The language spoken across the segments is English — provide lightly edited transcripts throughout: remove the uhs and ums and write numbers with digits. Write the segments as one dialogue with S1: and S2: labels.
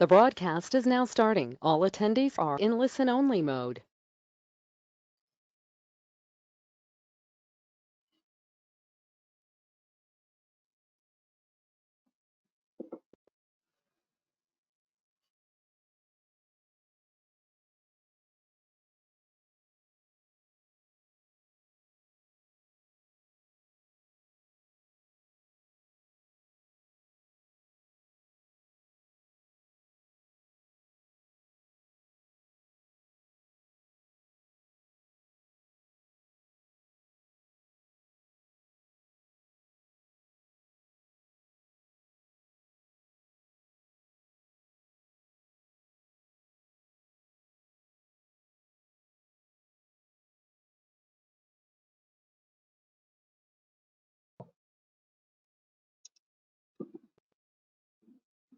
S1: The broadcast is now starting. All attendees are in listen-only mode.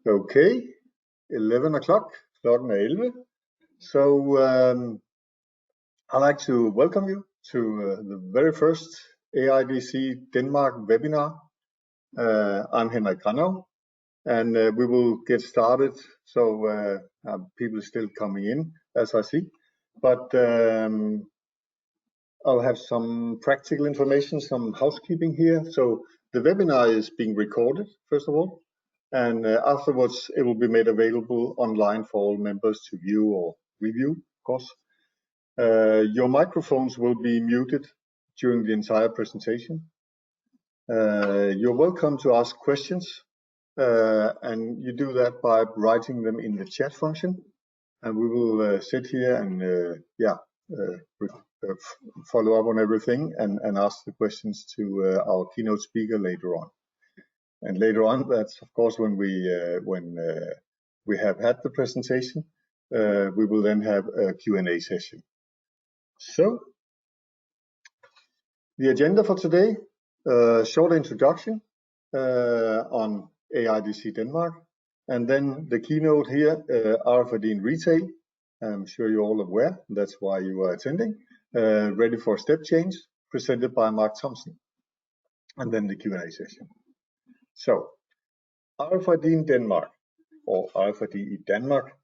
S2: Okay, 11 o'clock, klokken er 11. So I'd like to welcome you to the very first AIDC Denmark webinar. I'm Henrik Granow, and we will get started. So people are still coming in, as I see, but I'll have some practical information, some housekeeping here. So the webinar is being recorded, first of all. And afterwards, it will be made available online for all members to view or review, of course. Your microphones will be muted during the entire presentation. You're welcome to ask questions, and you do that by writing them in the chat function. And we will sit here and follow up on everything and ask the questions to our keynote speaker later on. And later on, that's of course when we have had the presentation, we will then have a Q&A session. So the agenda for today, short introduction on AIDC Denmark, and then the keynote here, RFID in retail. I'm sure you're all aware, that's why you are attending. Ready for a step change, presented by Mark Thomson, and then the Q&A session. So RFID in Denmark, or RFID in Denmark,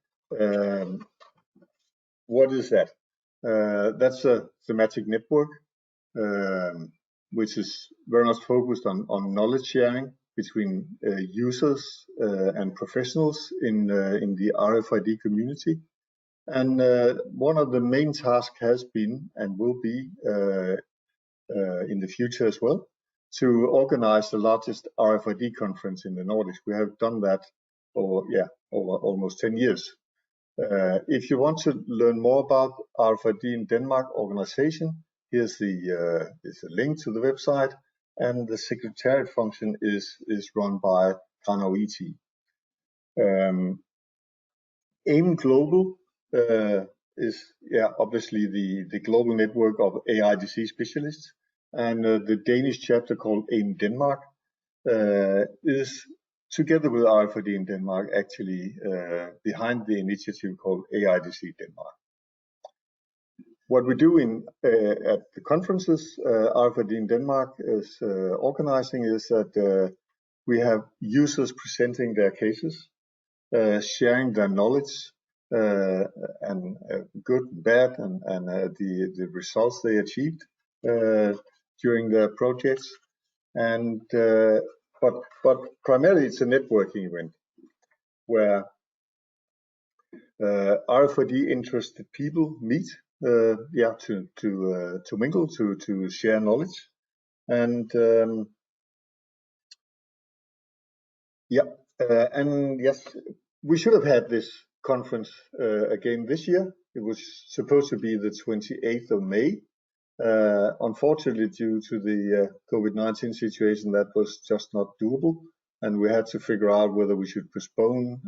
S2: what is that? That's a thematic network, which is very much focused on knowledge sharing between users and professionals in the RFID community. And one of the main tasks has been and will be in the future as well, to organize the largest RFID conference in the Nordics. We have done that over almost 10 years. If you want to learn more about RFID in Denmark organization, here's a link to the website, and the secretariat function is run by Granow ET. AIM Global is obviously the global network of AIDC specialists, and the Danish chapter called AIM Denmark is together with RFID in Denmark actually behind the initiative called AIDC Denmark. What we do at the conferences RFID in Denmark is organizing is that we have users presenting their cases, sharing their knowledge and good, bad, and the results they achieved during their projects. And but primarily it's a networking event where RFID interested people meet, to mingle, to share knowledge, and and yes, we should have had this conference again this year. It was supposed to be the 28th of May. Unfortunately, due to the COVID-19 situation, that was just not doable, and we had to figure out whether we should postpone,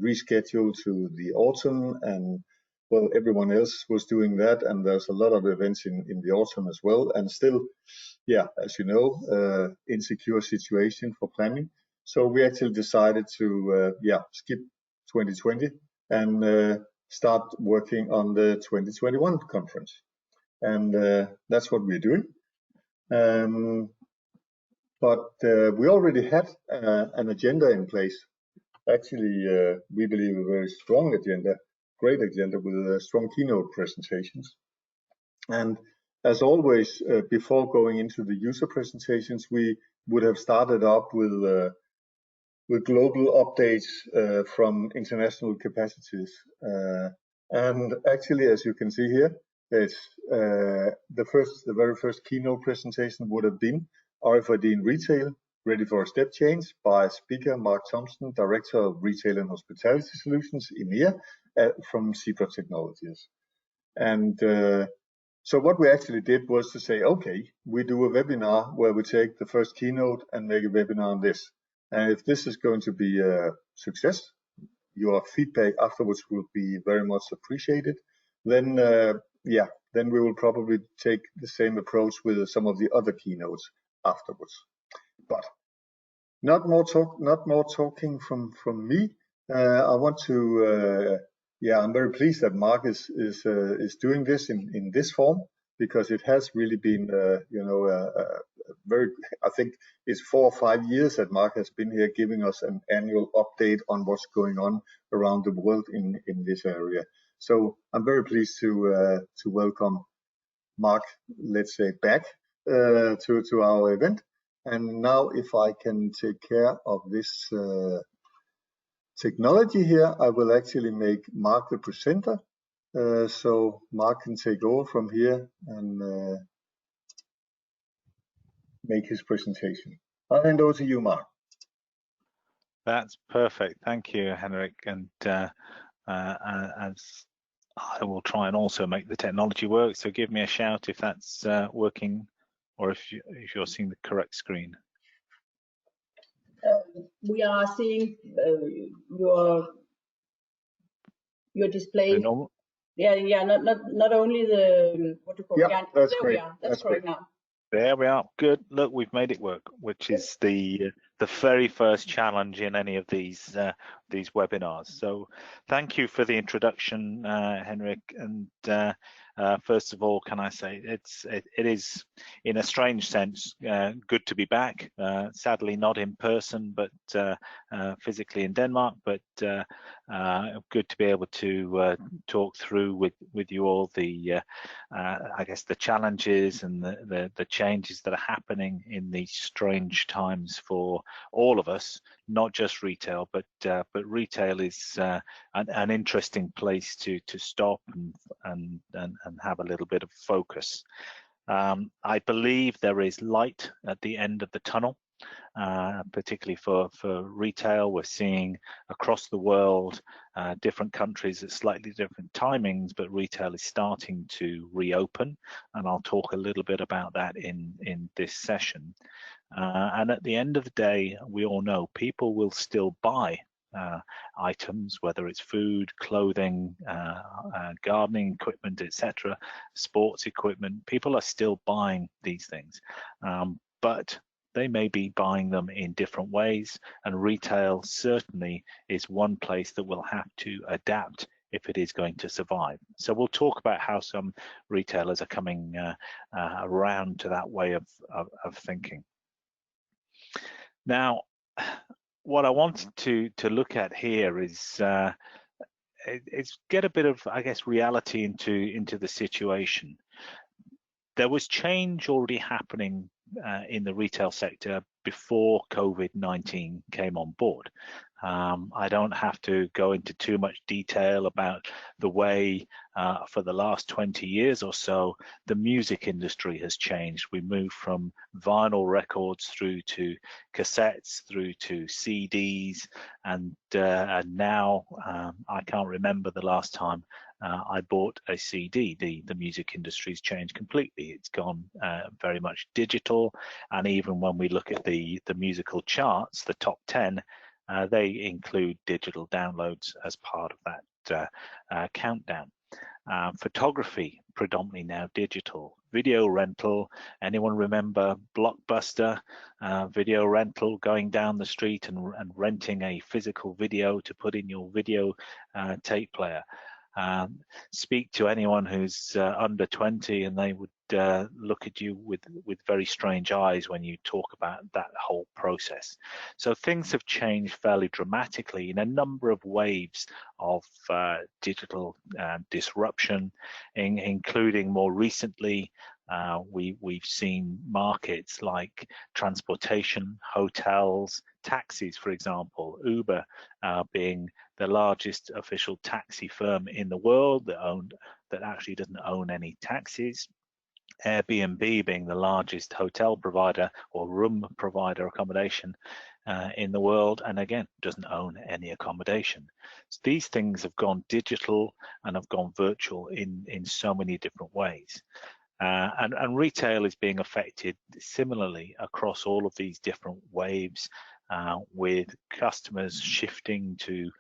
S2: reschedule to the autumn, and well, everyone else was doing that, and there's a lot of events in the autumn as well, and still, as you know, insecure situation for planning. So we actually decided to skip 2020 and start working on the 2021 conference. And that's what we're doing. But we already had an agenda in place. actually, we believe, a very strong agenda, great agenda with strong keynote presentations. And as always, before going into the user presentations, we would have started up with global updates from international capacities. And actually, as you can see here, it's the very first keynote presentation would have been RFID in retail, ready for a step change, by speaker Mark Thomson, Director of Retail and Hospitality Solutions, EMEA, from Zebra Technologies. And so what we actually did was to say, okay, we do a webinar where we take the first keynote and make a webinar on this. And if this is going to be a success, your feedback afterwards will be very much appreciated. Then, then we will probably take the same approach with some of the other keynotes afterwards. But not more talking from me. I want to, I'm very pleased that Mark is doing this in this form, because it has really been, very, I think it's 4 or 5 years that Mark has been here giving us an annual update on what's going on around the world in this area. So I'm very pleased to welcome Mark, let's say, back to our event. And now, if I can take care of this technology here, I will actually make Mark the presenter. So Mark can take over from here and make his presentation. I'll hand over to you, Mark.
S3: That's perfect. Thank you, Henrik. And as I will try and also make the technology work, so give me a shout if that's working, or if you're seeing the correct screen.
S4: We are seeing your display. Yeah, not only the what you call.
S2: Yeah, that's
S4: there
S2: great.
S4: We are. That's correct now.
S3: There we are. Good. Look, we've made it work, which is the very first challenge in any of these webinars. So thank you for the introduction, Henrik. And first of all, can I say it is, in a strange sense, good to be back. Sadly, not in person, but physically in Denmark. But good to be able to talk through with you all the I guess the challenges and the changes that are happening in these strange times for all of us, not just retail, but retail is an interesting place to stop and have a little bit of focus. I believe there is light at the end of the tunnel, particularly for retail. We're seeing across the world, different countries at slightly different timings, but retail is starting to reopen, and I'll talk a little bit about that in this session. And at the end of the day, we all know people will still buy items, whether it's food, clothing, gardening equipment, etc., sports equipment. People are still buying these things, but they may be buying them in different ways, and retail certainly is one place that will have to adapt if it is going to survive. So we'll talk about how some retailers are coming around to that way of thinking. Now, what I wanted to look at here is get a bit of, I guess, reality into the situation. There was change already happening in the retail sector before COVID-19 came on board. I don't have to go into too much detail about the way for the last 20 years or so, the music industry has changed. We moved from vinyl records through to cassettes, through to CDs, and now I can't remember the last time I bought a CD. The music industry's changed completely. It's gone very much digital, and even when we look at the musical charts, the top 10, they include digital downloads as part of that countdown. Photography, predominantly now digital. Video rental, anyone remember Blockbuster? Video rental, going down the street and renting a physical video to put in your video tape player. Speak to anyone who's under 20 and they would look at you with very strange eyes when you talk about that whole process. So things have changed fairly dramatically in a number of waves of digital disruption, including more recently we've seen markets like transportation, hotels, taxis, for example, Uber being the largest official taxi firm in the world that actually doesn't own any taxis. Airbnb being the largest hotel provider or room provider accommodation in the world, and again doesn't own any accommodation. So these things have gone digital and have gone virtual in so many different ways. And retail is being affected similarly across all of these different waves, with customers shifting to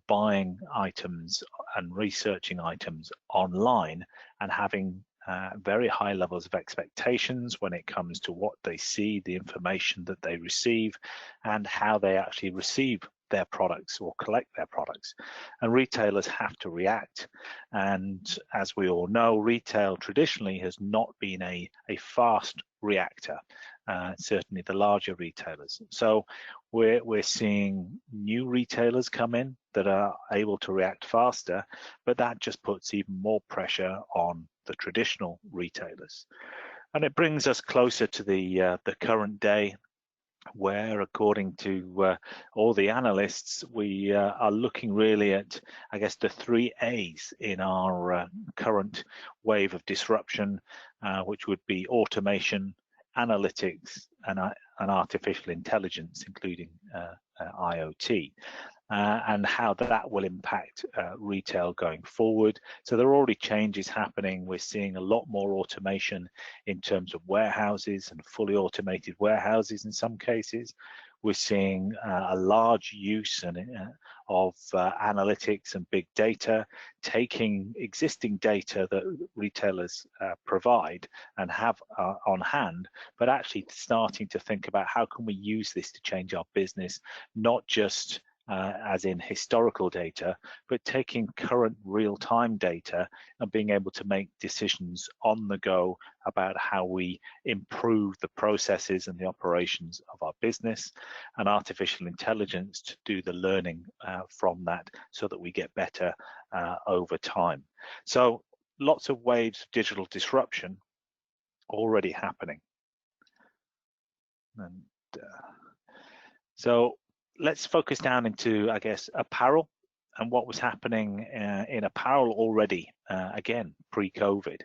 S3: buying items and researching items online and having very high levels of expectations when it comes to what they see, the information that they receive, and how they actually receive their products or collect their products. And retailers have to react. And as we all know, retail traditionally has not been a fast reactor, certainly the larger retailers. So we're seeing new retailers come in that are able to react faster, but that just puts even more pressure on the traditional retailers. And it brings us closer to the current day, where, according to all the analysts, we are looking really at, I guess, the 3 A's in our current wave of disruption, which would be automation, analytics, and artificial intelligence, including IoT. And how that will impact retail going forward. So there are already changes happening. We're seeing a lot more automation in terms of warehouses and fully automated warehouses in some cases. We're seeing a large use of analytics and big data, taking existing data that retailers provide and have on hand, but actually starting to think about how can we use this to change our business, not just as in historical data, but taking current real-time data and being able to make decisions on the go about how we improve the processes and the operations of our business, and artificial intelligence to do the learning from that so that we get better over time. So lots of waves of digital disruption already happening. And so let's focus down into, I guess, apparel and what was happening in apparel already, again, pre-COVID.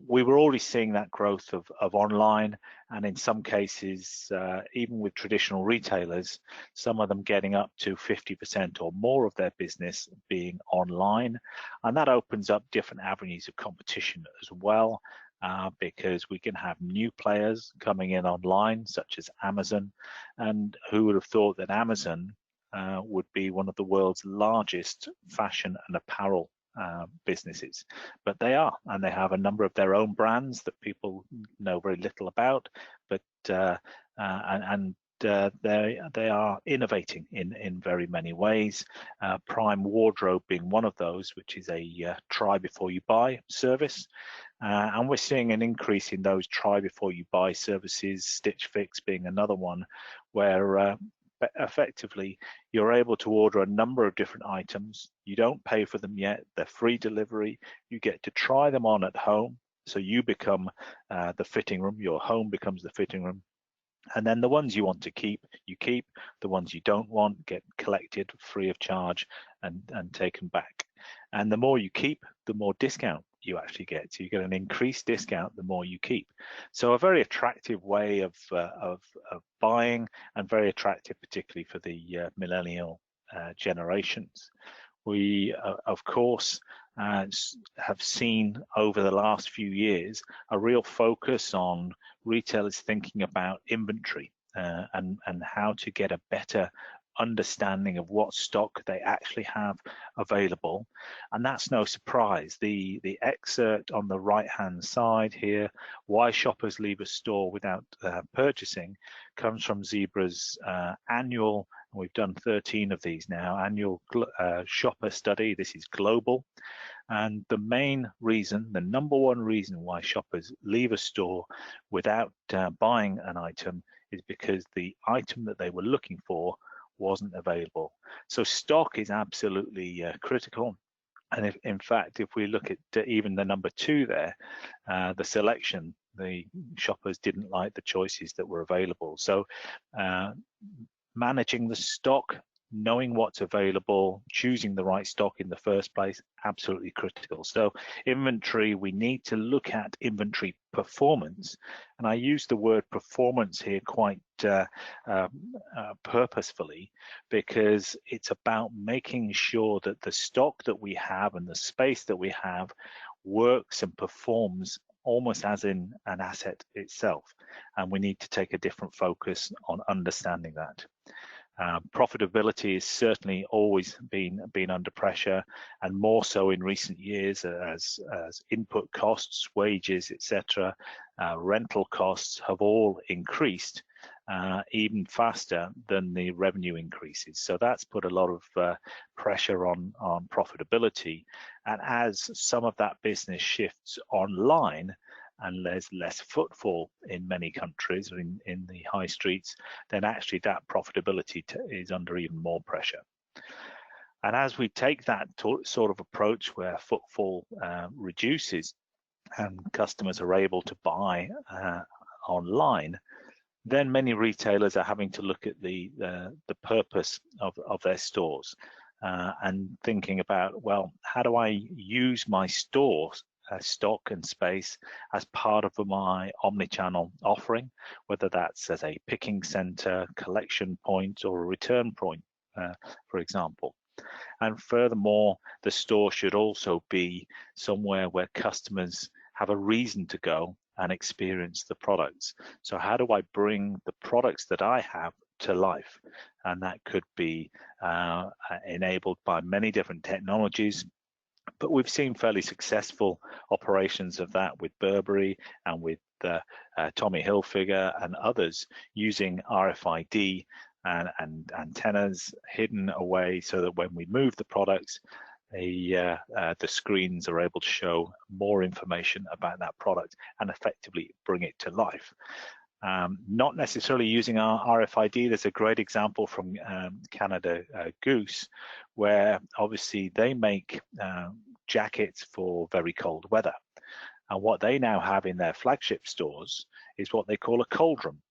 S3: We were already seeing that growth of online, and in some cases, even with traditional retailers, some of them getting up to 50% or more of their business being online. And that opens up different avenues of competition as well. Because we can have new players coming in online, such as Amazon, and who would have thought that Amazon would be one of the world's largest fashion and apparel businesses, but they are, and they have a number of their own brands that people know very little about, but they are innovating in very many ways. Prime Wardrobe being one of those, which is a try before you buy service. And we're seeing an increase in those try before you buy services, Stitch Fix being another one, where effectively you're able to order a number of different items. You don't pay for them yet, they're free delivery. You get to try them on at home. So you become the fitting room, your home becomes the fitting room. And then the ones you want to keep, you keep. The ones you don't want get collected free of charge and taken back. And the more you keep, the more discount you actually get. So you get an increased discount the more you keep. So a very attractive way of buying, and very attractive particularly for the millennial generations. We, of course, have seen over the last few years a real focus on retailers thinking about inventory and how to get a better understanding of what stock they actually have available. And that's no surprise. The excerpt on the right hand side here, why shoppers leave a store without purchasing, comes from Zebra's annual We've done 13 of these now, annual shopper study. This is global. And the main reason, the number one reason why shoppers leave a store without buying an item is because the item that they were looking for wasn't available. So stock is absolutely critical. And in fact, if we look at even the number 2 there, the selection, the shoppers didn't like the choices that were available. So managing the stock, knowing what's available, choosing the right stock in the first place, absolutely critical. So inventory, we need to look at inventory performance. And I use the word performance here quite purposefully, because it's about making sure that the stock that we have and the space that we have works and performs almost as in an asset itself. And we need to take a different focus on understanding that. Profitability has certainly always been under pressure, and more so in recent years as input costs, wages, etc., rental costs have all increased even faster than the revenue increases. So that's put a lot of pressure on profitability. And as some of that business shifts online, and there's less footfall in many countries in the high streets, then actually that profitability is under even more pressure. And as we take that sort of approach where footfall reduces and customers are able to buy online, then many retailers are having to look at the purpose of their stores and thinking about, well, how do I use my stores stock and space as part of my omni-channel offering, whether that's as a picking center, collection point, or a return point, for example. And furthermore, the store should also be somewhere where customers have a reason to go and experience the products. So how do I bring the products that I have to life? And that could be enabled by many different technologies. But we've seen fairly successful operations of that with Burberry and with Tommy Hilfiger and others using RFID and antennas hidden away so that when we move the products, the screens are able to show more information about that product and effectively bring it to life. Not necessarily using our RFID. There's a great example from Canada Goose, where obviously they make jackets for very cold weather. And what they now have in their flagship stores is what they call a cold room.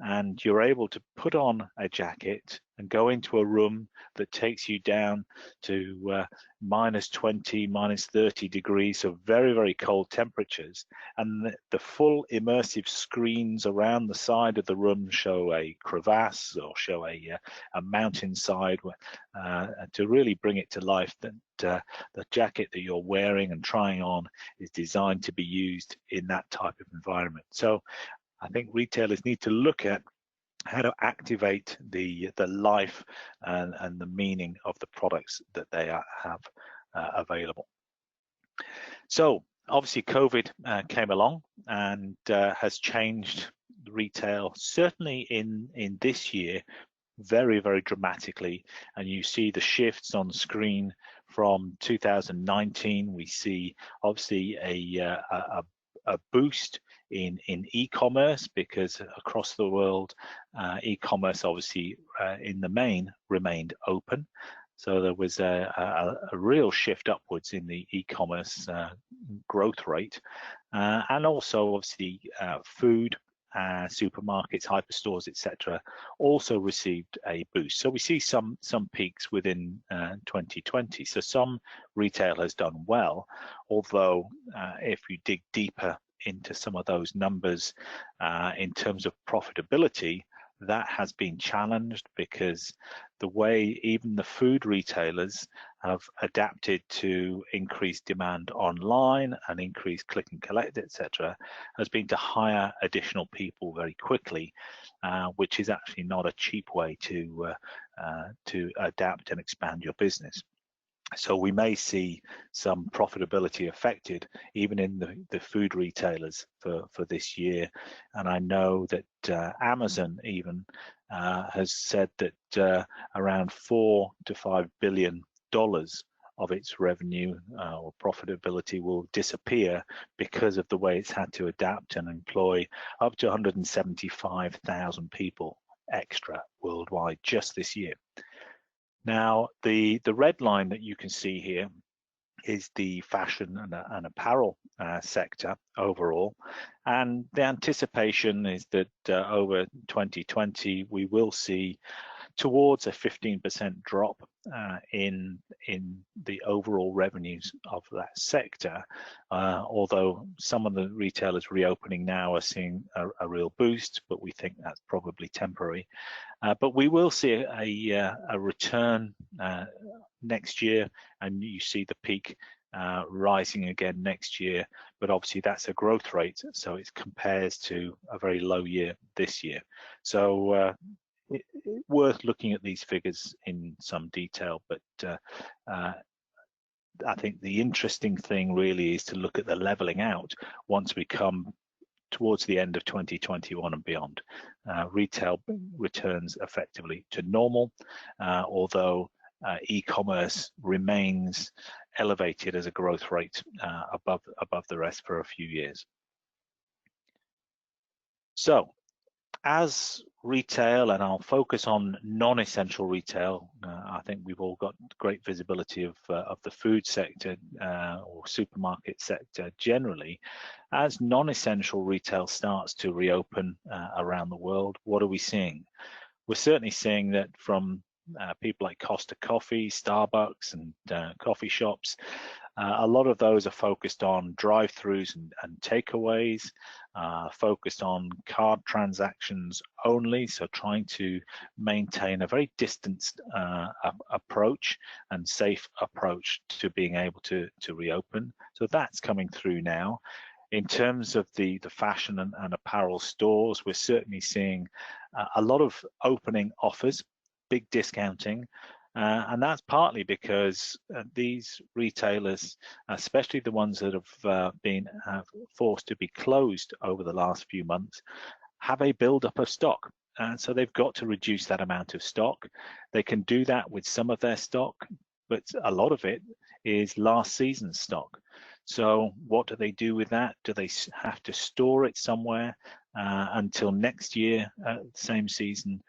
S3: And you're able to put on a jacket and go into a room that takes you down to -20, -30 degrees, so very, very cold temperatures. And the full immersive screens around the side of the room show a crevasse or show a mountainside to really bring it to life that the jacket that you're wearing and trying on is designed to be used in that type of environment. So I think retailers need to look at how to activate the life and the meaning of the products that they have available. So obviously COVID came along and has changed retail, certainly in this year, very, very dramatically. And you see the shifts on screen from 2019. We see obviously a boost in e-commerce, because across the world e-commerce obviously in the main remained open. So there was a real shift upwards in the e-commerce growth rate, and also obviously food, supermarkets, hyperstores, etc., also received a boost. So we see some peaks within 2020. So some retail has done well, although if you dig deeper into some of those numbers in terms of profitability, that has been challenged, because the way even the food retailers have adapted to increased demand online and increased click and collect, etc., has been to hire additional people very quickly, which is actually not a cheap way to adapt and expand your business. So we may see some profitability affected even in the food retailers for this year. And I know that Amazon even has said that around $4 to $5 billion of its revenue or profitability will disappear because of the way it's had to adapt and employ up to 175,000 people extra worldwide just this year. Now, the red line that you can see here is the fashion and apparel sector overall, and the anticipation is that over 2020 we will see towards a 15% drop in the overall revenues of that sector, although some of the retailers reopening now are seeing a real boost, but we think that's probably temporary. But we will see a return next year, and you see the peak rising again next year, but obviously that's a growth rate, so it compares to a very low year this year. So worth looking at these figures in some detail, but I think the interesting thing really is to look at the leveling out once we come towards the end of 2021 and beyond. Retail returns effectively to normal, although e-commerce remains elevated as a growth rate above the rest for a few years. So as retail, and I'll focus on non-essential retail, I think we've all got great visibility of the food sector or supermarket sector generally. As non-essential retail starts to reopen around the world, what are we seeing? We're certainly seeing that from people like Costa Coffee, Starbucks, and coffee shops. A lot of those are focused on drive-throughs and takeaways, focused on card transactions only, so trying to maintain a very distanced approach and safe approach to being able to reopen. So that's coming through now. In terms of the fashion and apparel stores, we're certainly seeing a lot of opening offers, big discounting, and that's partly because these retailers, especially the ones that have been forced to be closed over the last few months, have a build-up of stock. So they've got to reduce that amount of stock. They can do that with some of their stock, but a lot of it is last season's stock. So what do they do with that? Do they have to store it somewhere until next year, same season,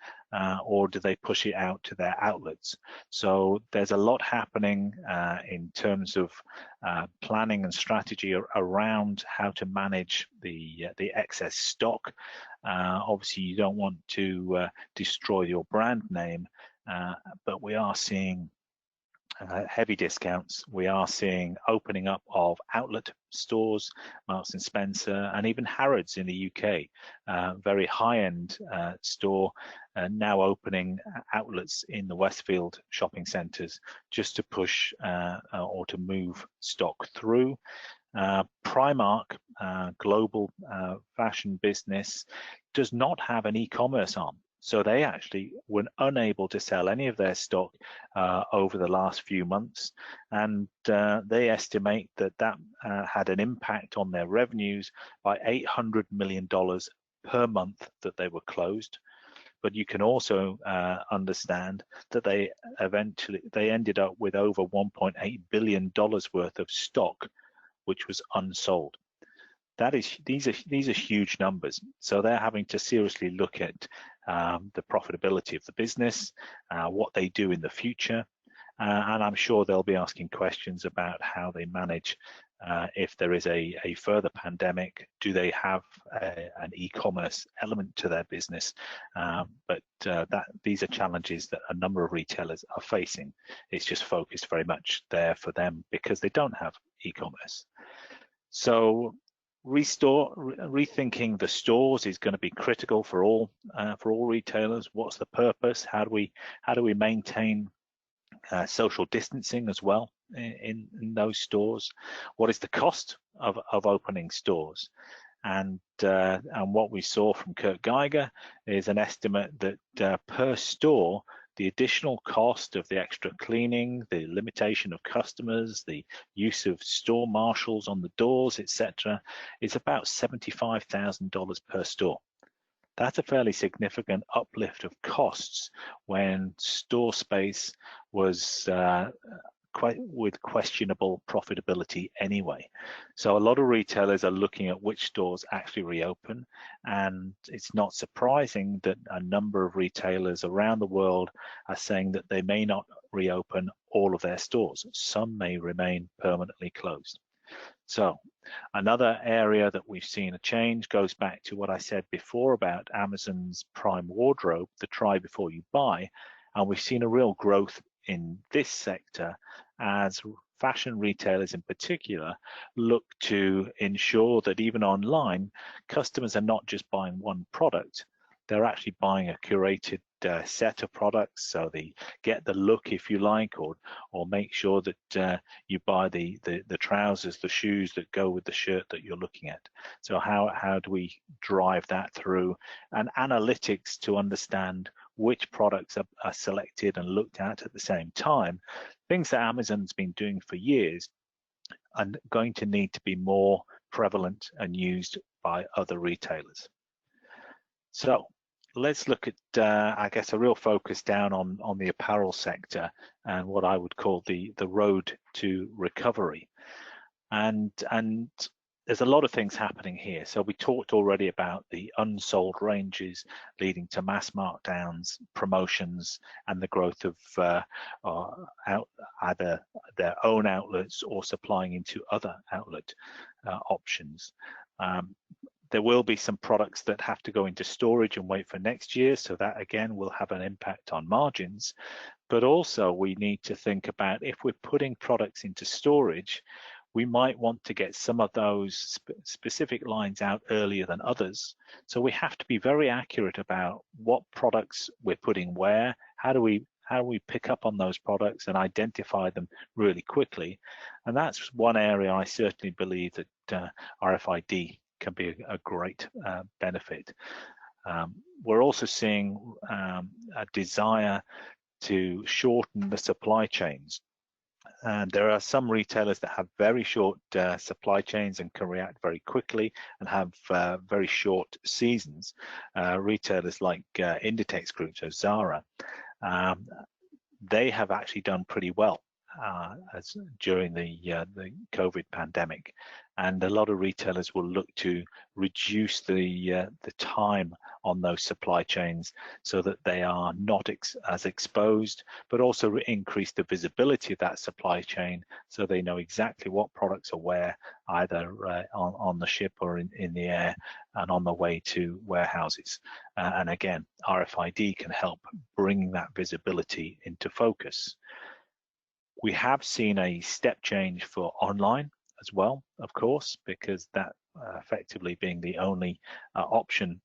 S3: or do they push it out to their outlets? So there's a lot happening in terms of planning and strategy around how to manage the excess stock. Obviously, you don't want to destroy your brand name, but we are seeing heavy discounts. We are seeing opening up of outlet stores, Marks and Spencer, and even Harrods in the UK, very high-end store, now opening outlets in the Westfield shopping centres just to push or to move stock through. Primark, global fashion business, does not have an e-commerce arm. So they actually were unable to sell any of their stock over the last few months, and they estimate that had an impact on their revenues by $800 million per month that they were closed. But you can also understand that they ended up with over $1.8 billion worth of stock, which was unsold. These are huge numbers. So they're having to seriously look at the profitability of the business, what they do in the future, and I'm sure they'll be asking questions about how they manage if there is a further pandemic. Do they have an e-commerce element to their business? But these are challenges that a number of retailers are facing. It's just focused very much there for them because they don't have e-commerce. So rethinking the stores is going to be critical for all retailers. What's the purpose? How do we maintain social distancing as well in those stores? What is the cost of opening stores? And what we saw from Kurt Geiger is an estimate that per store the additional cost of the extra cleaning, the limitation of customers, the use of store marshals on the doors, etc., is about $75,000 per store. That's a fairly significant uplift of costs when store space was with questionable profitability anyway. So a lot of retailers are looking at which stores actually reopen, and it's not surprising that a number of retailers around the world are saying that they may not reopen all of their stores. Some may remain permanently closed. So another area that we've seen a change goes back to what I said before about Amazon's Prime Wardrobe, the try before you buy, and we've seen a real growth in this sector as fashion retailers in particular look to ensure that even online, customers are not just buying one product, they're actually buying a curated set of products, so they get the look, if you like, or make sure that you buy the trousers, the shoes that go with the shirt that you're looking at. So how do we drive that through and analytics to understand which products are selected and looked at the same time? Things that Amazon's been doing for years are going to need to be more prevalent and used by other retailers. So let's look at, I guess, a real focus down on the apparel sector and what I would call the road to recovery. And there's a lot of things happening here. So we talked already about the unsold ranges leading to mass markdowns, promotions, and the growth of either their own outlets or supplying into other outlet options. There will be some products that have to go into storage and wait for next year, so that again will have an impact on margins. But also we need to think about, if we're putting products into storage, we might want to get some of those specific lines out earlier than others. So we have to be very accurate about what products we're putting where, how do we pick up on those products and identify them really quickly. And that's one area I certainly believe that RFID can be a great benefit. We're also seeing a desire to shorten the supply chains. And there are some retailers that have very short supply chains and can react very quickly and have very short seasons. Retailers like Inditex Group, so Zara, they have actually done pretty well during the COVID pandemic, and a lot of retailers will look to reduce the time on those supply chains so that they are not as exposed, but also increase the visibility of that supply chain so they know exactly what products are where, either on the ship or in the air and on the way to warehouses. And again, RFID can help bring that visibility into focus. We have seen a step change for online as well, of course, because that effectively being the only option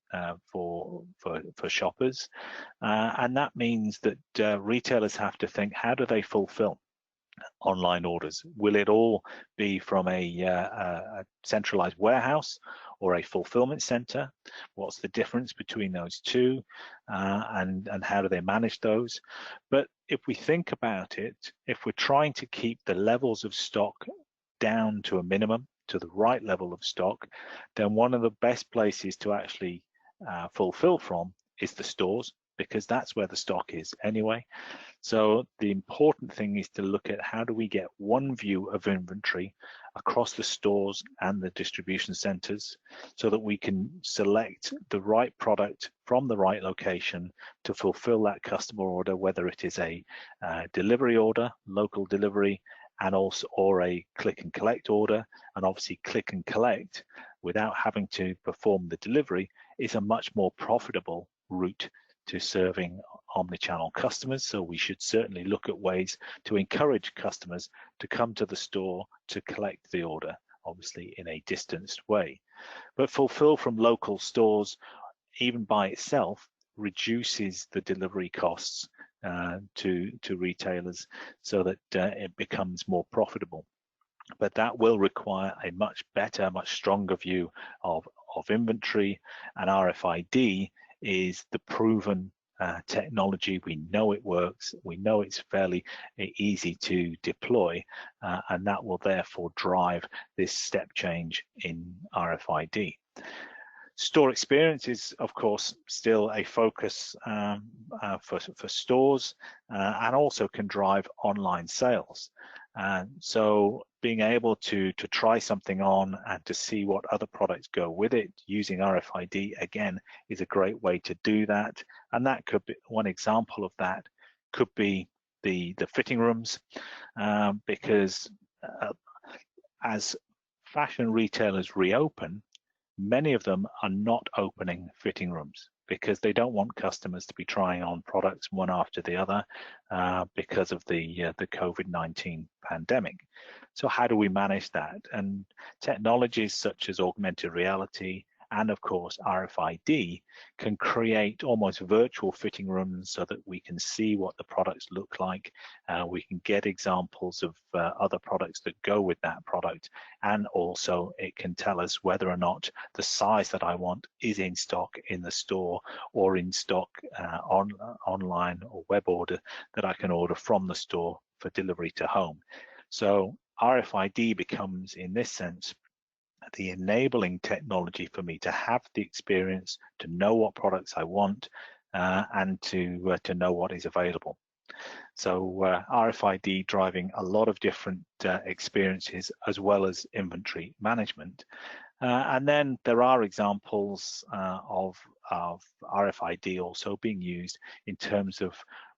S3: for shoppers. And that means that retailers have to think, how do they fulfill online orders? Will it all be from a centralized warehouse or a fulfillment center? What's the difference between those two, and how do they manage those? But if we think about it, if we're trying to keep the levels of stock down to a minimum, to the right level of stock, then one of the best places to actually fulfill from is the stores, because that's where the stock is anyway. So the important thing is to look at, how do we get one view of inventory across the stores and the distribution centers so that we can select the right product from the right location to fulfill that customer order, whether it is a delivery order, local delivery, and also or a click and collect order. And obviously click and collect without having to perform the delivery is a much more profitable route to serving omnichannel customers. So we should certainly look at ways to encourage customers to come to the store to collect the order, obviously in a distanced way. But fulfill from local stores, even by itself, reduces the delivery costs to retailers so that it becomes more profitable. But that will require a much better, much stronger view of inventory, and RFID is the proven technology. We know it works. We know it's fairly easy to deploy, and that will therefore drive this step change in RFID. Store experience is, of course, still a focus for stores, and also can drive online sales. So being able to try something on and to see what other products go with it using RFID, again, is a great way to do that. And that could be one example of that could be the fitting rooms, because as fashion retailers reopen, many of them are not opening fitting rooms because they don't want customers to be trying on products one after the other because of the COVID-19 pandemic. So how do we manage that? And technologies such as augmented reality and of course RFID can create almost virtual fitting rooms so that we can see what the products look like. We can get examples of other products that go with that product, and also it can tell us whether or not the size that I want is in stock in the store or in stock online or web order that I can order from the store for delivery to home. So RFID becomes, in this sense, the enabling technology for me to have the experience, to know what products I want, and to know what is available. So RFID driving a lot of different experiences as well as inventory management. And then there are examples of RFID also being used in terms of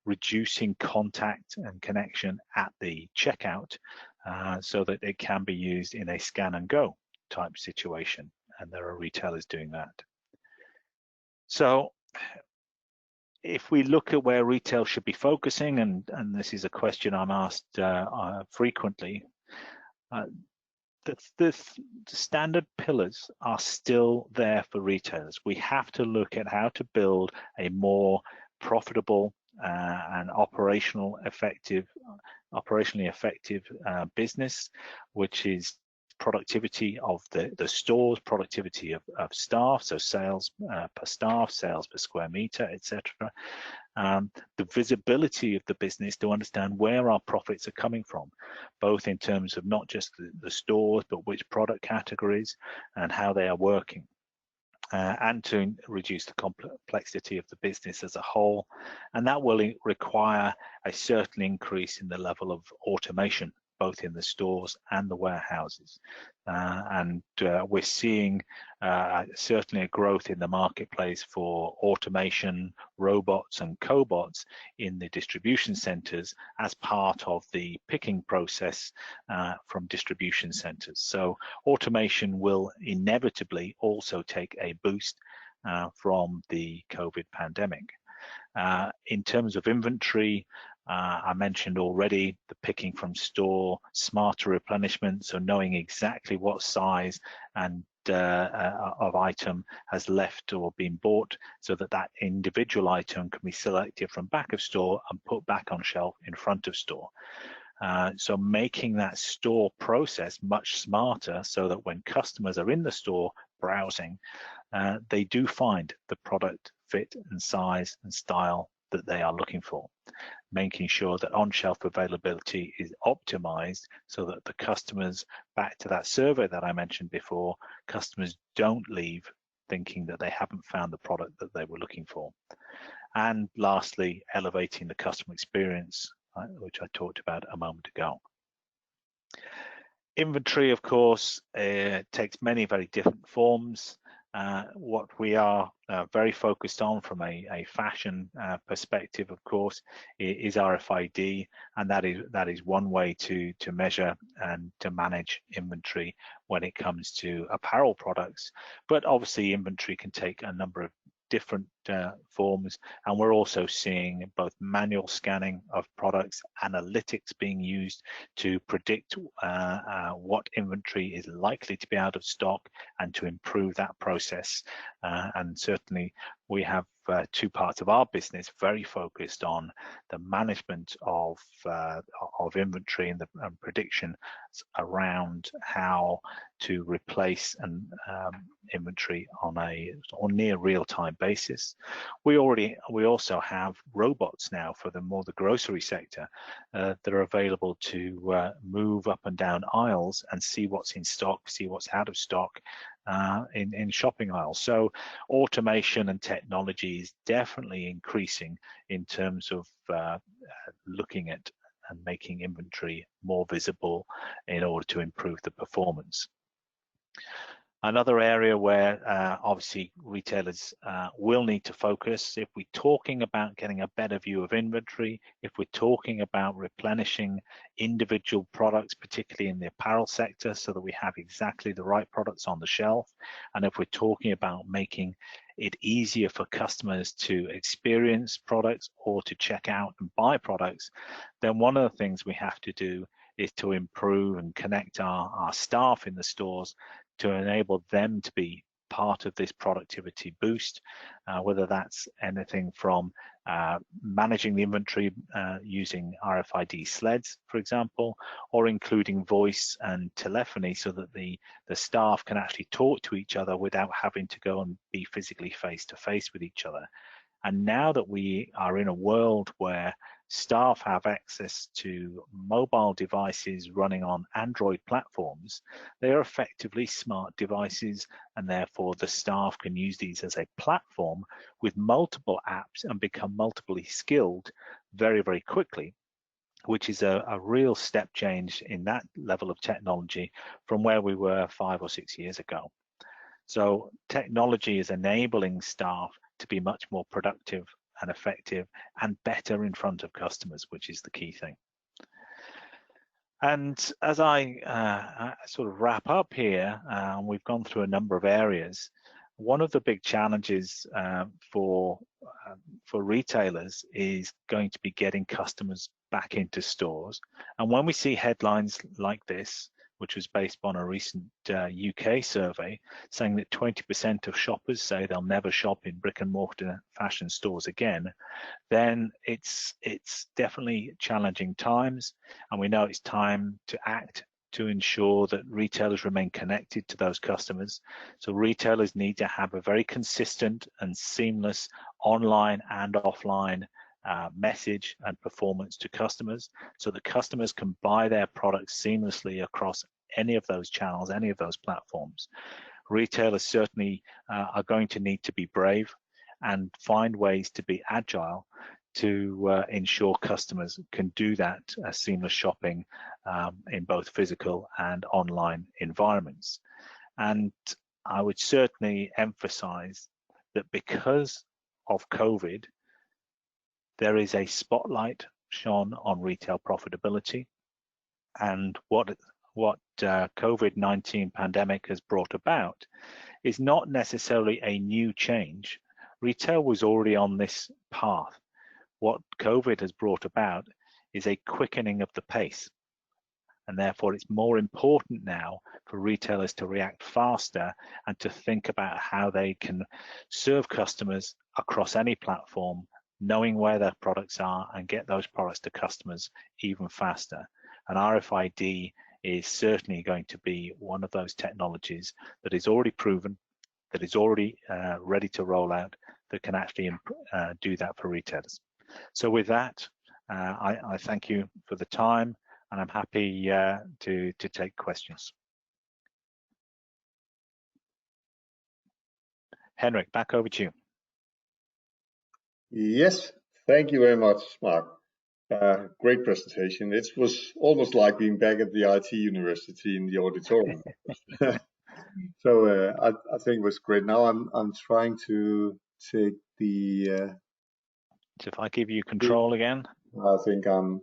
S3: reducing contact and connection at the checkout, so that it can be used in a scan and go type situation, and there are retailers doing that. So if we look at where retail should be focusing, and this is a question I'm asked frequently, the standard pillars are still there for retailers. We have to look at how to build a more profitable and operationally effective business, which is productivity of the stores, productivity of staff, so sales per staff, sales per square meter, etc. The visibility of the business to understand where our profits are coming from, both in terms of not just the stores, but which product categories and how they are working. And to reduce the complexity of the business as a whole. And that will require a certain increase in the level of automation, both in the stores and the warehouses. And we're seeing certainly a growth in the marketplace for automation, robots and cobots in the distribution centers as part of the picking process from distribution centers. So automation will inevitably also take a boost from the COVID pandemic. In terms of inventory, I mentioned already the picking from store, smarter replenishment, so knowing exactly what size and of item has left or been bought, so that that individual item can be selected from back of store and put back on shelf in front of store. So making that store process much smarter, so that when customers are in the store browsing, they do find the product fit and size and style that they are looking for, making sure that on-shelf availability is optimized so that the customers, back to that survey that I mentioned before, customers don't leave thinking that they haven't found the product that they were looking for. And lastly, elevating the customer experience, which I talked about a moment ago. Inventory, of course, takes many very different forms. What we are very focused on from a fashion perspective, of course, is RFID, and that is one way to measure and to manage inventory when it comes to apparel products. But obviously, inventory can take a number of different forms, and we're also seeing both manual scanning of products, analytics being used to predict what inventory is likely to be out of stock and to improve that process, and certainly we have two parts of our business very focused on the management of inventory and the prediction around how to replace and inventory on a near real-time basis. We also have robots now for the grocery sector that are available to move up and down aisles and see what's in stock, see what's out of stock in shopping aisles. So automation and technology is definitely increasing in terms of looking at and making inventory more visible in order to improve the performance. Another area where obviously retailers will need to focus, if we're talking about getting a better view of inventory, if we're talking about replenishing individual products, particularly in the apparel sector, so that we have exactly the right products on the shelf, and if we're talking about making it easier for customers to experience products or to check out and buy products, then one of the things we have to do is to improve and connect our staff in the stores to enable them to be part of this productivity boost, whether that's anything from managing the inventory using RFID sleds, for example, or including voice and telephony so that the staff can actually talk to each other without having to go and be physically face-to-face with each other. And now that we are in a world where staff have access to mobile devices running on Android platforms, they are effectively smart devices, and therefore the staff can use these as a platform with multiple apps and become multiply skilled very, very quickly, which is a real step change in that level of technology from where we were 5 or 6 years ago. So technology is enabling staff to be much more productive and effective and better in front of customers, which is the key thing. And as I sort of wrap up here, we've gone through a number of areas. One of the big challenges for retailers is going to be getting customers back into stores. And when we see headlines like this, which was based on a recent UK survey saying that 20% of shoppers say they'll never shop in brick and mortar fashion stores again, then it's definitely challenging times, and we know it's time to act to ensure that retailers remain connected to those customers. So retailers need to have a very consistent and seamless online and offline message and performance to customers, so that customers can buy their products seamlessly across any of those channels, any of those platforms. Retailers certainly are going to need to be brave and find ways to be agile to ensure customers can do that seamless shopping in both physical and online environments. And I would certainly emphasize that because of COVID, there is a spotlight shone on retail profitability, and what COVID-19 pandemic has brought about is not necessarily a new change. Retail was already on this path. What COVID has brought about is a quickening of the pace, and therefore it's more important now for retailers to react faster and to think about how they can serve customers across any platform, knowing where their products are, and get those products to customers even faster. And RFID is certainly going to be one of those technologies that is already proven, that is already ready to roll out, that can actually do that for retailers. So with that, I thank you for the time, and I'm happy to take questions. Henrik, back over to you.
S2: Yes, thank you very much, Mark. Great presentation. It was almost like being back at the IT university in the auditorium. So I think it was great. Now I'm trying to take the.
S3: So if I give you control again.
S2: I think I'm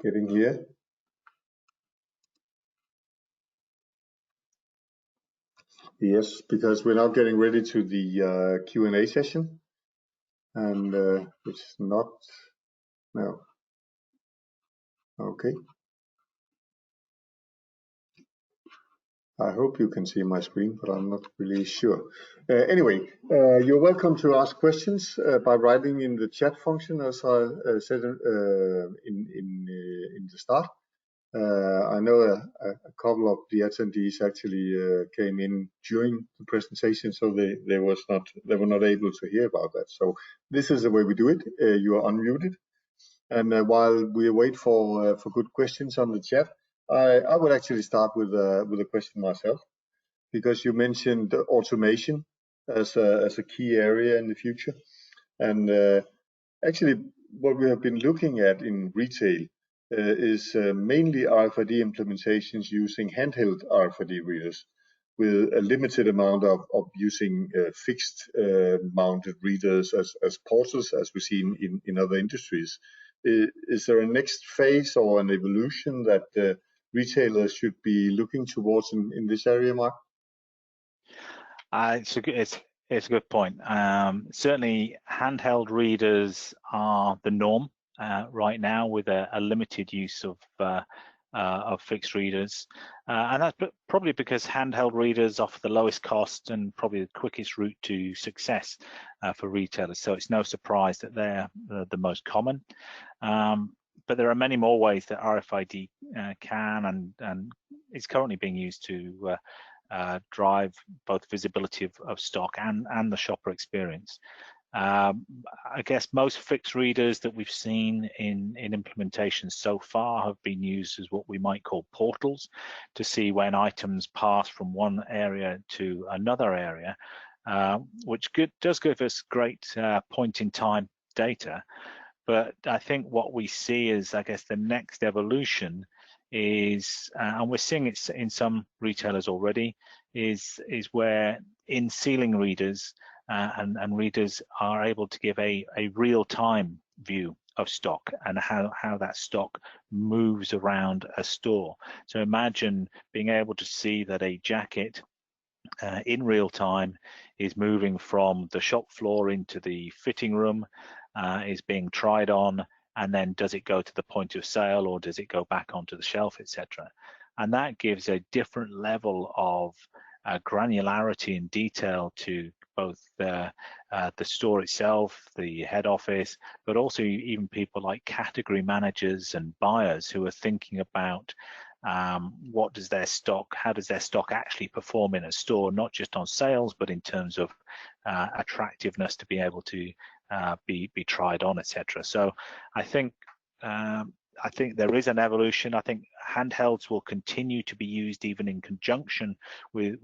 S2: getting here. Yes, because we're now getting ready to the Q&A session, and it's not. No. Okay. I hope you can see my screen, but I'm not really sure. Anyway, you're welcome to ask questions by writing in the chat function, as I said in the start. I know a couple of the attendees actually came in during the presentation, so they were not able to hear about that. So this is the way we do it. You are unmuted, and while we wait for good questions on the chat, I would actually start with a question myself, because you mentioned automation as a key area in the future, and actually what we have been looking at in retail is mainly RFID implementations using handheld RFID readers, with a limited amount of using fixed mounted readers as portals, as we see in other industries. Is there a next phase or an evolution that retailers should be looking towards in this area, Mark?
S3: It's a good point. Certainly, handheld readers are the norm right now, with a limited use of fixed readers, and that's probably because handheld readers offer the lowest cost and probably the quickest route to success for retailers. So it's no surprise that they're the most common. But there are many more ways that RFID can and is currently being used to drive both visibility of stock and the shopper experience. I guess most fixed readers that we've seen in implementations so far have been used as what we might call portals, to see when items pass from one area to another area, which does give us great point-in-time data. But I think what we see is, I guess, the next evolution is, and we're seeing it in some retailers already, is where in ceiling readers and readers are able to give a real-time view of stock and how that stock moves around a store. So imagine being able to see that a jacket in real time is moving from the shop floor into the fitting room, is being tried on, and then does it go to the point of sale, or does it go back onto the shelf, etc. And that gives a different level of granularity and detail to both the store itself, the head office, but also even people like category managers and buyers who are thinking about what does their stock, how does their stock actually perform in a store, not just on sales, but in terms of attractiveness to be able to be tried on, etc. So I think there is an evolution. I think handhelds will continue to be used even in conjunction with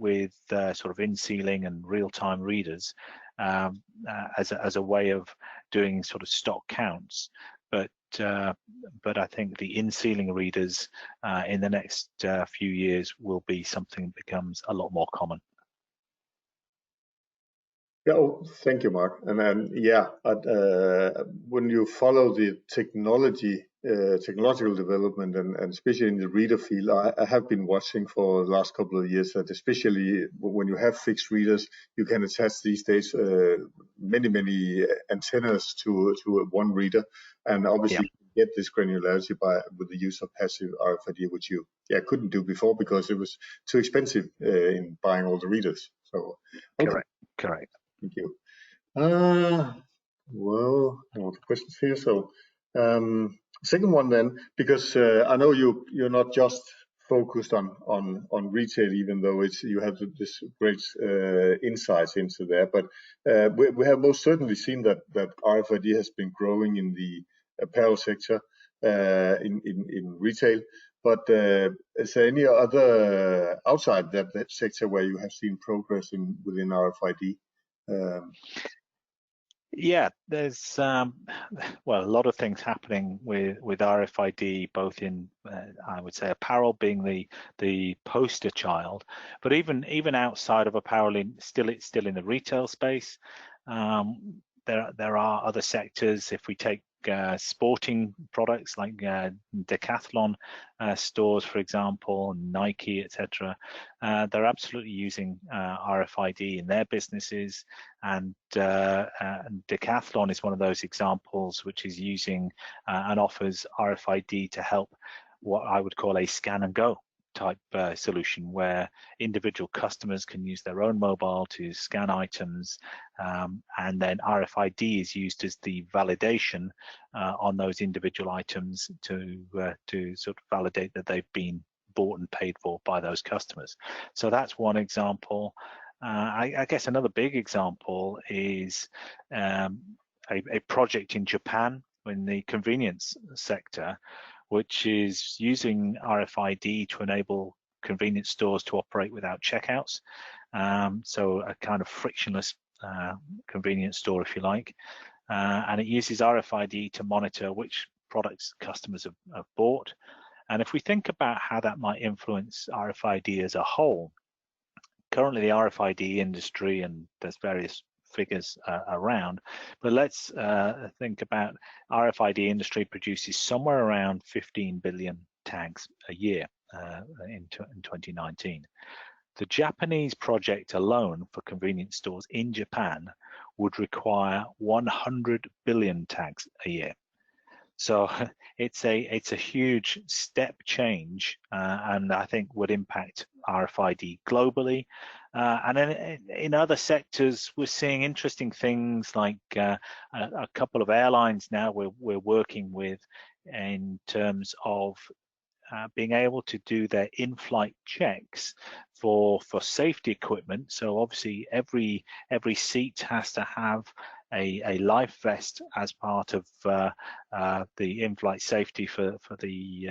S3: sort of in-ceiling and real-time readers as a way of doing sort of stock counts. But I think the in-ceiling readers in the next few years will be something that becomes a lot more common.
S2: Yeah, thank you, Mark. And then, yeah, when you follow the technological development, and especially in the reader field, I have been watching for the last couple of years that especially when you have fixed readers, you can attach these days many antennas to one reader, and obviously get this granularity with the use of passive RFID, which you couldn't do before because it was too expensive in buying all the readers. So okay.
S3: Correct.
S2: Thank you. Well, I have questions here. So, second one then, because I know you're not just focused on retail, even though you have this great insights into there. But we have most certainly seen that RFID has been growing in the apparel sector, in retail. But is there any other outside that sector where you have seen progress within RFID?
S3: Yeah, there's well, a lot of things happening with RFID, both in I would say apparel being the poster child, but even outside of apparel, still in the retail space, there are other sectors. If we take sporting products like Decathlon stores, for example, Nike, etc., they're absolutely using RFID in their businesses, and Decathlon is one of those examples which is using and offers RFID to help what I would call a scan and go type solution where individual customers can use their own mobile to scan items, and then RFID is used as the validation on those individual items to sort of validate that they've been bought and paid for by those customers. So that's one example. I guess another big example is a project in Japan in the convenience sector, which is using RFID to enable convenience stores to operate without checkouts. So a kind of frictionless convenience store, if you like. And it uses RFID to monitor which products customers have bought. And if we think about how that might influence RFID as a whole, currently the RFID industry, and there's various figures around, but let's think about RFID industry produces somewhere around 15 billion tags a year in 2019. The Japanese project alone for convenience stores in Japan would require 100 billion tags a year. So it's a huge step change, and I think would impact RFID globally. And then in other sectors, we're seeing interesting things like a couple of airlines now we're working with in terms of being able to do their in-flight checks for safety equipment. So obviously every seat has to have a life vest as part of the in-flight safety for the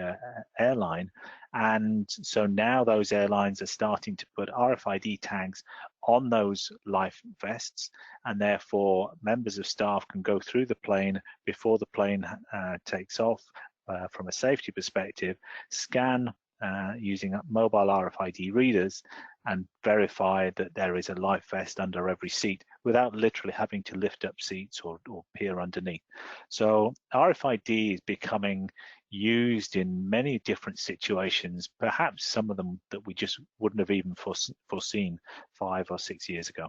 S3: airline. And so now those airlines are starting to put RFID tags on those life vests, and therefore members of staff can go through the plane before the plane takes off from a safety perspective, scan using mobile RFID readers and verify that there is a life vest under every seat without literally having to lift up seats or peer underneath. So RFID is becoming used in many different situations, perhaps some of them that we just wouldn't have even foreseen 5 or 6 years ago.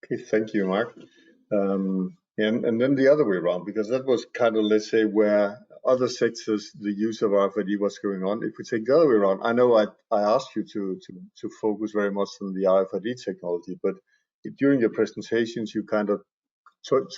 S2: Okay, thank you, Mark. And then the other way around, because that was kind of, let's say, where other sectors, the use of RFID was going on. If we take the other way around, I know I asked you to focus very much on the RFID technology, but during your presentations, you kind of took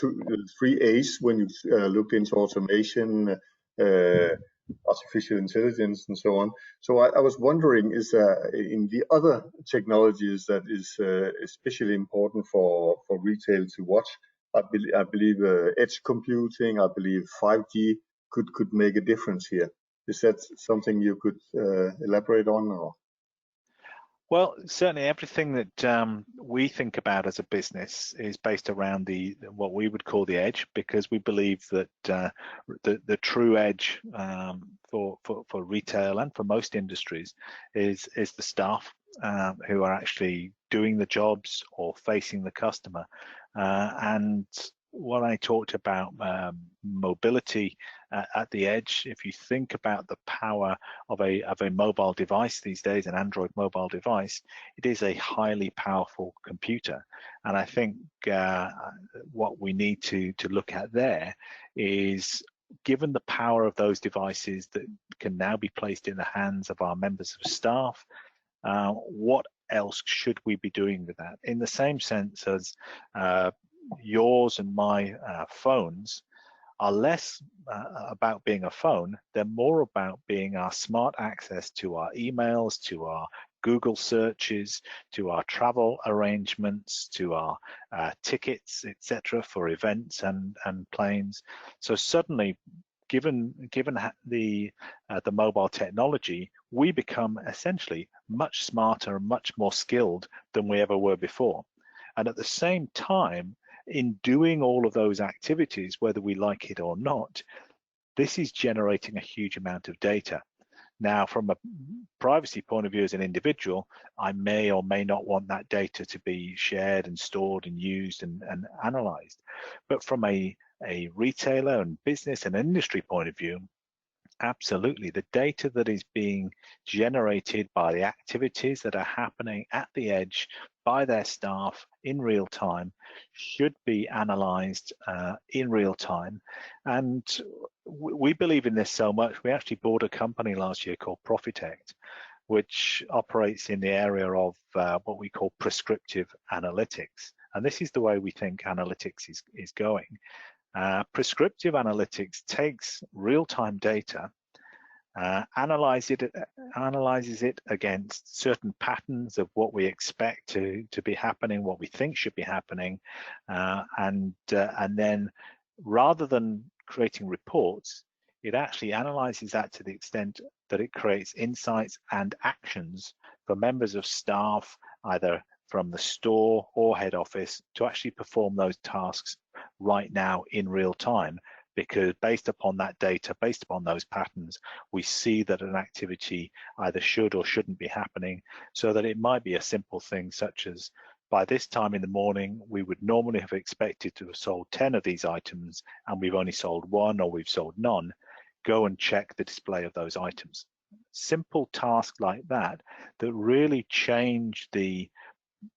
S2: 3 A's when you looked into automation, artificial intelligence, and so on. So I was wondering, is there in the other technologies that is especially important for retail to watch? I believe edge computing, I believe 5G could make a difference here. Is that something you could elaborate on? Or?
S3: Well, certainly everything that we think about as a business is based around what we would call the edge, because we believe that the true edge for retail and for most industries is the staff who are actually doing the jobs or facing the customer. And when I talked about mobility at the edge, if you think about the power of a mobile device these days, an Android mobile device, it is a highly powerful computer. And I think what we need to look at there is, given the power of those devices that can now be placed in the hands of our members of staff, what else should we be doing with that? In the same sense as yours and my phones are less about being a phone, they're more about being our smart access to our emails, to our Google searches, to our travel arrangements, to our tickets, etc., for events and planes. So suddenly, given the mobile technology, we become essentially much smarter and much more skilled than we ever were before. And at the same time, in doing all of those activities, whether we like it or not, this is generating a huge amount of data. Now, from a privacy point of view as an individual, I may or may not want that data to be shared and stored and used and analyzed. But from a retailer and business and industry point of view, absolutely, the data that is being generated by the activities that are happening at the edge by their staff in real time should be analyzed in real time. And we believe in this so much, we actually bought a company last year called Profitect, which operates in the area of what we call prescriptive analytics. And this is the way we think analytics is going. Prescriptive analytics takes real-time data, analyzes it against certain patterns of what we expect to be happening, what we think should be happening, and then rather than creating reports, it actually analyzes that to the extent that it creates insights and actions for members of staff, either from the store or head office, to actually perform those tasks right now in real time. Because based upon that data, based upon those patterns, we see that an activity either should or shouldn't be happening, so that it might be a simple thing such as, by this time in the morning, we would normally have expected to have sold 10 of these items and we've only sold 1 or we've sold none. Go and check the display of those items. Simple tasks like that really change the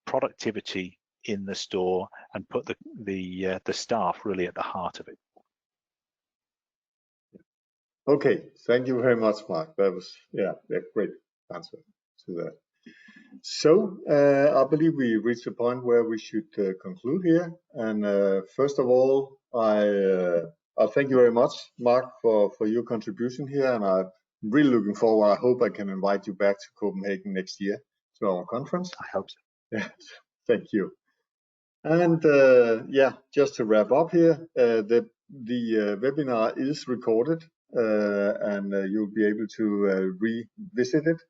S3: productivity in the store and put the staff really at the heart of it.
S2: Okay, thank you very much, Mark. That was a great answer to that. So I believe we reached a point where we should conclude here. And first of all, I'll thank you very much, Mark, for your contribution here. And I'm really looking forward. I hope I can invite you back to Copenhagen next year to our conference.
S3: I hope so.
S2: Yeah, thank you. And just to wrap up here, the webinar is recorded. And you'll be able to revisit it.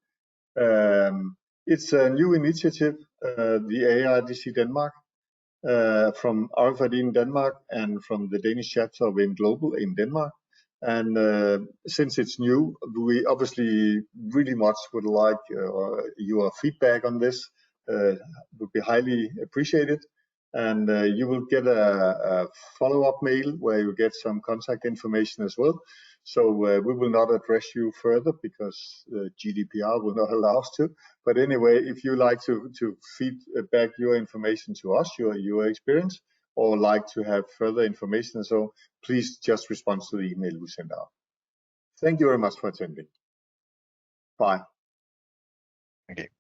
S2: It's a new initiative, the AIDC Denmark, from RFID in Denmark and from the Danish chapter of AIM Global in Denmark. And since it's new, we obviously really much would like your feedback on this. Would be highly appreciated. And you will get a follow-up mail where you get some contact information as well. So we will not address you further because GDPR will not allow us to. But anyway, if you like to feed back your information to us, your experience, or like to have further information, so please just respond to the email we send out. Thank you very much for attending. Bye.
S3: Thank you.